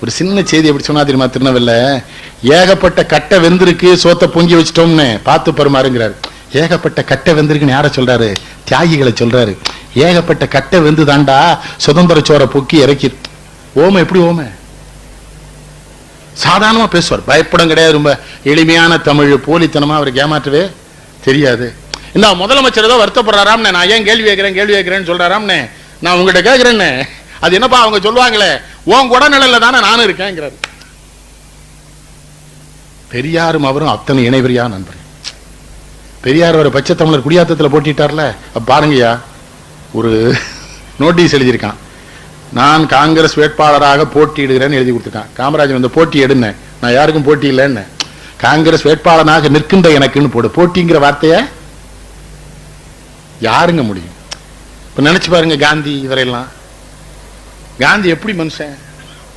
ஒரு சின்ன செய்தி எப்படி சொன்னா தெரியுமா? திருநெல்வேலில ஏகப்பட்ட கட்டை வெந்திருக்கு, சோத்தை பொங்கி வச்சிட்டோம்னு பார்த்து பருமாறுங்கிறாரு. ஏகப்பட்ட கட்டை வெந்திருக்குன்னு யார சொல்றாரு? தியாகிகளை சொல்றாரு. ஏகப்பட்ட கட்டை வெந்து தாண்டா சுதந்திர சோரை பொக்கி இறக்கி. ஓமை எப்படி ஓமை? சாதாரணமா பேசுவார், பயப்படம் கிடையாது. ரொம்ப எளிமையான தமிழ், போலித்தனமா அவருக்கு ஏமாற்றவே தெரியாது. இந்த முதலமைச்சர் ஏதோ வருத்தப்படுறாராம்னே, நான் ஏன் கேள்வி கேட்கிறேன்னு சொல்றாராம்னே, நான் உங்ககிட்ட கேட்கிறேன்னு. அது என்னப்பா அவங்க சொல்லுவாங்களே, உன் குடநிலையில தானே நானும் இருக்கேங்கிறாரு. பெரியாரும் அவரும் அத்தனை இணைவரியா நண்பர். பெரியார் ஒரு பச்சை தமிழர் குடியாத்தத்தில் போட்டிட்டார்ல, பாருங்கய்யா, ஒரு நோட்டீஸ் எழுதியிருக்கான். நான் காங்கிரஸ் வேட்பாளராக போட்டியிடுகிறேன்னு எழுதி கொடுத்துருக்கான். காமராஜர் வந்து போட்டி எடுன்னு, நான் யாருக்கும் போட்டி இல்லைன்னு, காங்கிரஸ் வேட்பாளனாக நிற்கின்ற எனக்குன்னு போடு. போட்டிங்கிற வார்த்தைய யாருங்க முடியும்? இப்ப நினைச்சு பாருங்க, காந்தி இவரெல்லாம். காந்தி எப்படி மனுஷன்?